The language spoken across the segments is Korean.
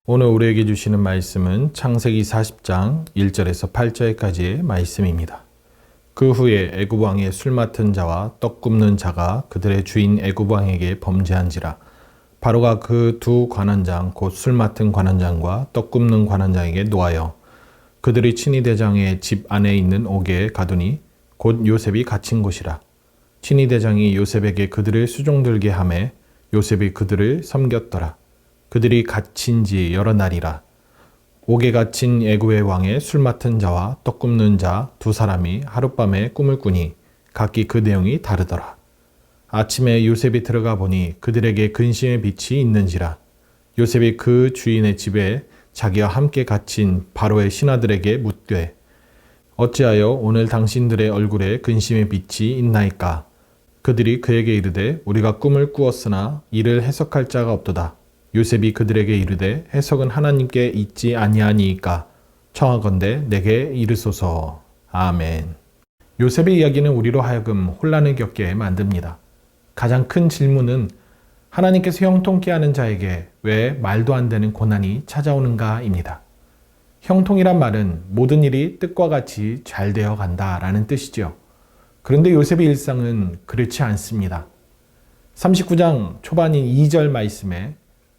오늘 우리에게 주시는 말씀은 창세기 40장 1절에서 8절까지의 말씀입니다. 그 후에 애굽 왕의 술 맡은 자와 떡 굽는 자가 그들의 주인 애굽 왕에게 범죄한지라. 바로가 그 두 관원장 곧 술 맡은 관원장과 떡 굽는 관원장에게 노하여 그들이 친위대장의 집 안에 있는 옥에 가두니 곧 요셉이 갇힌 곳이라. 친위대장이 요셉에게 그들을 수종들게 하매 요셉이 그들을 섬겼더라. 그들이 갇힌 지 여러 날이라. 옥에 갇힌 애굽의 왕의 술 맡은 자와 떡 굽는 자 두 사람이 하룻밤에 꿈을 꾸니 각기 그 내용이 다르더라. 아침에 요셉이 들어가 보니 그들에게 근심의 빛이 있는지라. 요셉이 그 주인의 집에 자기와 함께 갇힌 바로의 신하들에게 묻되 어찌하여 오늘 당신들의 얼굴에 근심의 빛이 있나이까? 그들이 그에게 이르되 우리가 꿈을 꾸었으나 이를 해석할 자가 없도다. 요셉이 그들에게 이르되 해석은 하나님께 있지 아니하니이까 청하건대 내게 이르소서. 아멘. 요셉의 이야기는 우리로 하여금 혼란을 겪게 만듭니다. 가장 큰 질문은 하나님께서 형통케 하는 자에게 왜 말도 안 되는 고난이 찾아오는가입니다. 형통이란 말은 모든 일이 뜻과 같이 잘 되어 간다라는 뜻이죠. 그런데 요셉의 일상은 그렇지 않습니다. 39장 초반인 2절 말씀에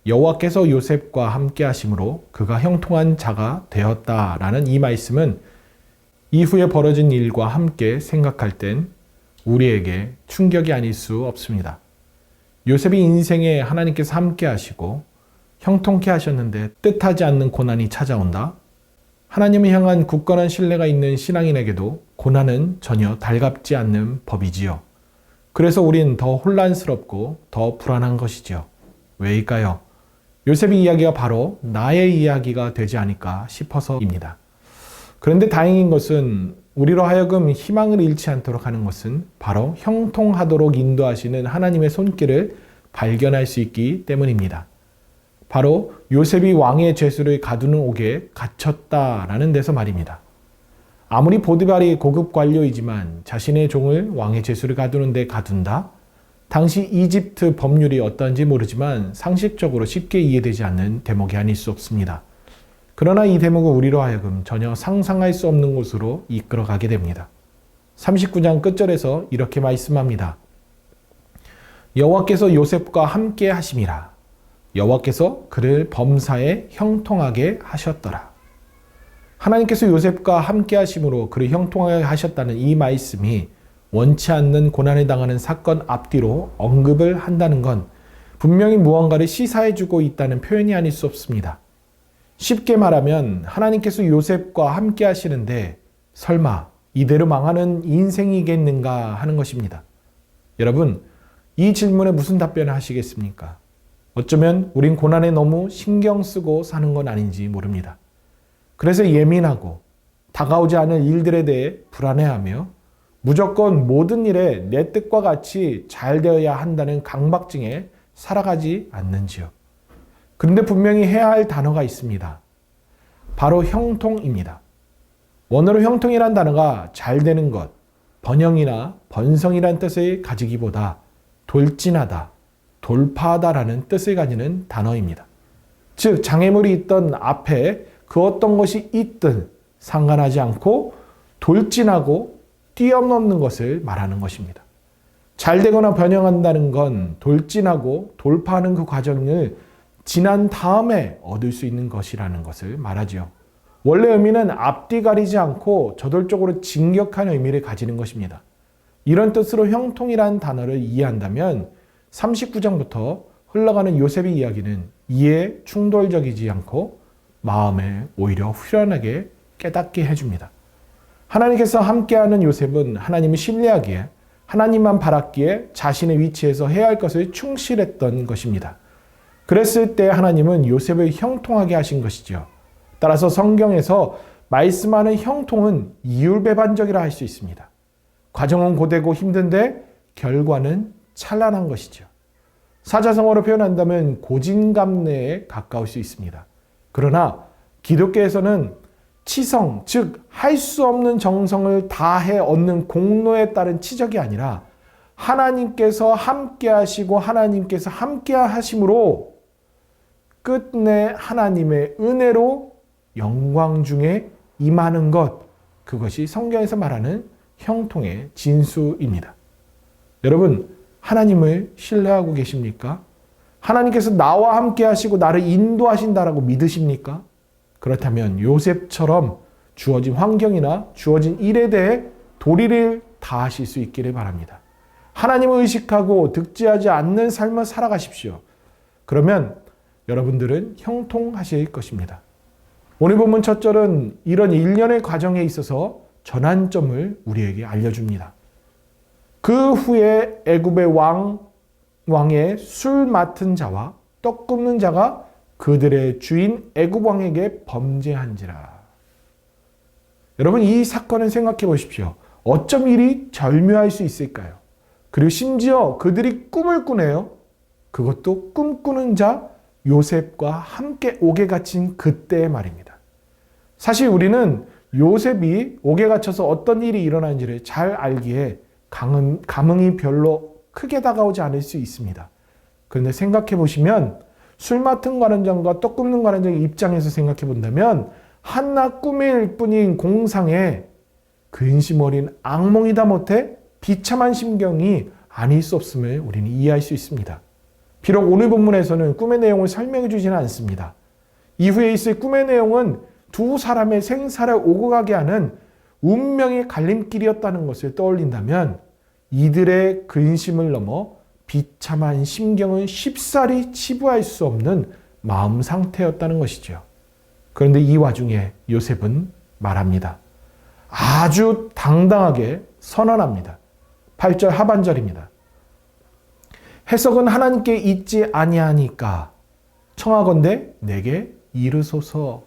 여호와께서 요셉과 함께 하심으로 그가 형통한 자가 되었다라는 이 말씀은 이후에 벌어진 일과 함께 생각할 땐 우리에게 충격이 아닐 수 없습니다. 요셉이 인생에 하나님께서 함께 하시고 형통케 하셨는데 뜻하지 않는 고난이 찾아온다? 하나님을 향한 굳건한 신뢰가 있는 신앙인에게도 고난은 전혀 달갑지 않는 법이지요. 그래서 우린 더 혼란스럽고 더 불안한 것이지요. 왜일까요? 요셉의 이야기가 바로 나의 이야기가 되지 않을까 싶어서입니다. 그런데 다행인 것은 우리로 하여금 희망을 잃지 않도록 하는 것은 바로 형통하도록 인도하시는 하나님의 손길을 발견할 수 있기 때문입니다. 바로 요셉이 왕의 죄수를 가두는 옥에 갇혔다라는 데서 말입니다. 아무리 보디발이 고급 관료이지만 자신의 종을 왕의 죄수를 가두는 데 가둔다? 당시 이집트 법률이 어떤지 모르지만 상식적으로 쉽게 이해되지 않는 대목이 아닐 수 없습니다. 그러나 이 대목은 우리로 하여금 전혀 상상할 수 없는 곳으로 이끌어가게 됩니다. 39장 끝절에서 이렇게 말씀합니다. 여호와께서 요셉과 함께 하심이라. 여호와께서 그를 범사에 형통하게 하셨더라. 하나님께서 요셉과 함께 하심으로 그를 형통하게 하셨다는 이 말씀이 원치 않는 고난을 당하는 사건 앞뒤로 언급을 한다는 건 분명히 무언가를 시사해주고 있다는 표현이 아닐 수 없습니다. 쉽게 말하면 하나님께서 요셉과 함께 하시는데 설마 이대로 망하는 인생이겠는가 하는 것입니다. 여러분, 이 질문에 무슨 답변을 하시겠습니까? 어쩌면 우린 고난에 너무 신경 쓰고 사는 건 아닌지 모릅니다. 그래서 예민하고 다가오지 않을 일들에 대해 불안해하며 무조건 모든 일에 내 뜻과 같이 잘 되어야 한다는 강박증에 살아가지 않는지요. 그런데 분명히 해야 할 단어가 있습니다. 바로 형통입니다. 원어로 형통이란 단어가 잘 되는 것, 번영이나 번성이란 뜻을 가지기보다 돌진하다, 돌파하다라는 뜻을 가지는 단어입니다. 즉 장애물이 있던 앞에 그 어떤 것이 있든 상관하지 않고 돌진하고 뛰어넘는 것을 말하는 것입니다. 잘 되거나 변형한다는 건 돌진하고 돌파하는 그 과정을 지난 다음에 얻을 수 있는 것이라는 것을 말하죠. 원래 의미는 앞뒤 가리지 않고 저돌적으로 진격한 의미를 가지는 것입니다. 이런 뜻으로 형통이라는 단어를 이해한다면 39장부터 흘러가는 요셉의 이야기는 이해에 충돌적이지 않고 마음에 오히려 후련하게 깨닫게 해줍니다. 하나님께서 함께하는 요셉은 하나님을 신뢰하기에 하나님만 바랐기에 자신의 위치에서 해야 할 것을 충실했던 것입니다. 그랬을 때 하나님은 요셉을 형통하게 하신 것이죠. 따라서 성경에서 말씀하는 형통은 이율배반적이라 할 수 있습니다. 과정은 고되고 힘든데 결과는 찬란한 것이죠. 사자성어로 표현한다면 고진감래에 가까울 수 있습니다. 그러나 기독교에서는 치성, 즉 할 수 없는 정성을 다해 얻는 공로에 따른 치적이 아니라 하나님께서 함께 하시고 하나님께서 함께 하심으로 끝내 하나님의 은혜로 영광 중에 임하는 것, 그것이 성경에서 말하는 형통의 진수입니다. 여러분, 하나님을 신뢰하고 계십니까? 하나님께서 나와 함께 하시고 나를 인도하신다라고 믿으십니까? 그렇다면 요셉처럼 주어진 환경이나 주어진 일에 대해 도리를 다하실 수 있기를 바랍니다. 하나님을 의식하고 득지하지 않는 삶을 살아가십시오. 그러면 여러분들은 형통하실 것입니다. 오늘 본문 첫 절은 이런 일련의 과정에 있어서 전환점을 우리에게 알려줍니다. 그 후에 애굽의 왕의 술 맡은 자와 떡 굽는 자가 그들의 주인 애굽 왕에게 범죄한지라. 여러분, 이 사건을 생각해 보십시오. 어쩜 일이 절묘할 수 있을까요? 그리고 심지어 그들이 꿈을 꾸네요. 그것도 꿈꾸는 자 요셉과 함께 옥에 갇힌 그때의 말입니다. 사실 우리는 요셉이 옥에 갇혀서 어떤 일이 일어나는지를 잘 알기에 감흥이 별로 크게 다가오지 않을 수 있습니다. 그런데 생각해 보시면 술 맡은 관원장과 떡 굽는 관원장의 입장에서 생각해 본다면 한낱 꿈일 뿐인 공상에 근심 어린 악몽이다 못해 비참한 심경이 아닐 수 없음을 우리는 이해할 수 있습니다. 비록 오늘 본문에서는 꿈의 내용을 설명해 주지는 않습니다. 이후에 있을 꿈의 내용은 두 사람의 생사를 오고 가게 하는 운명의 갈림길이었다는 것을 떠올린다면 이들의 근심을 넘어 비참한 심경은 쉽사리 치부할 수 없는 마음 상태였다는 것이죠. 그런데 이 와중에 요셉은 말합니다. 아주 당당하게 선언합니다. 8절 하반절입니다. 해석은 하나님께 있지 아니하니까 청하건대 내게 이르소서.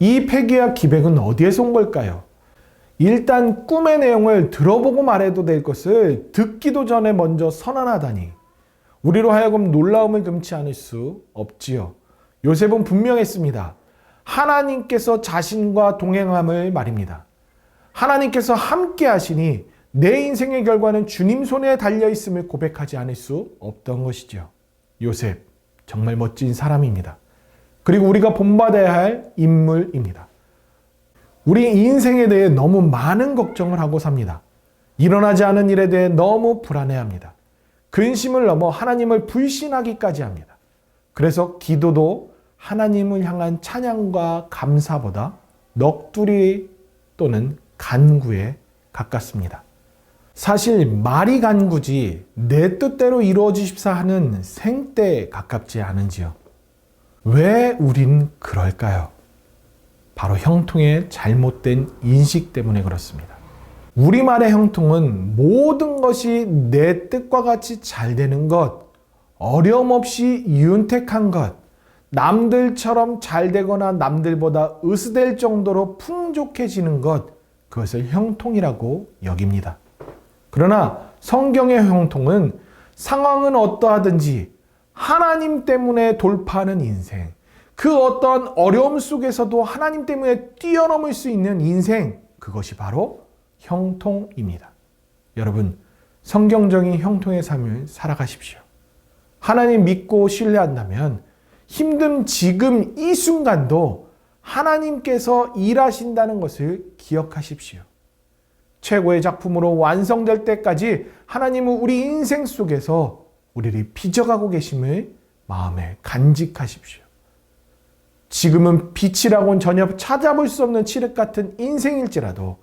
이 패기와 기백은 어디에서 온 걸까요? 일단 꿈의 내용을 들어보고 말해도 될 것을 듣기도 전에 먼저 선언하다니 우리로 하여금 놀라움을 금치 않을 수 없지요. 요셉은 분명했습니다. 하나님께서 자신과 동행함을 말입니다. 하나님께서 함께 하시니 내 인생의 결과는 주님 손에 달려있음을 고백하지 않을 수 없던 것이죠. 요셉, 정말 멋진 사람입니다. 그리고 우리가 본받아야 할 인물입니다. 우리 인생에 대해 너무 많은 걱정을 하고 삽니다. 일어나지 않은 일에 대해 너무 불안해합니다. 근심을 넘어 하나님을 불신하기까지 합니다. 그래서 기도도 하나님을 향한 찬양과 감사보다 넋두리 또는 간구에 가깝습니다. 사실 말이 간구지 내 뜻대로 이루어지십사 하는 생때에 가깝지 않은지요. 왜 우린 그럴까요? 바로 형통의 잘못된 인식 때문에 그렇습니다. 우리말의 형통은 모든 것이 내 뜻과 같이 잘 되는 것, 어려움 없이 윤택한 것, 남들처럼 잘 되거나 남들보다 으스댈 정도로 풍족해지는 것, 그것을 형통이라고 여깁니다. 그러나 성경의 형통은 상황은 어떠하든지 하나님 때문에 돌파하는 인생, 그 어떠한 어려움 속에서도 하나님 때문에 뛰어넘을 수 있는 인생, 그것이 바로 형통입니다. 여러분, 성경적인 형통의 삶을 살아가십시오. 하나님 믿고 신뢰한다면 힘든 지금 이 순간도 하나님께서 일하신다는 것을 기억하십시오. 최고의 작품으로 완성될 때까지 하나님은 우리 인생 속에서 우리를 빚어가고 계심을 마음에 간직하십시오. 지금은 빛이라고는 전혀 찾아볼 수 없는 칠흑 같은 인생일지라도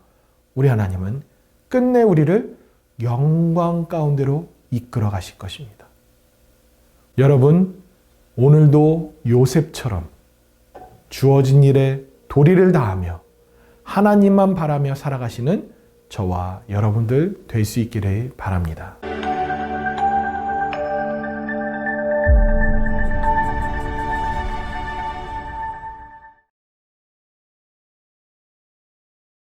우리 하나님은 끝내 우리를 영광 가운데로 이끌어 가실 것입니다. 여러분, 오늘도 요셉처럼 주어진 일에 도리를 다하며 하나님만 바라며 살아가시는 저와 여러분들 될 수 있기를 바랍니다.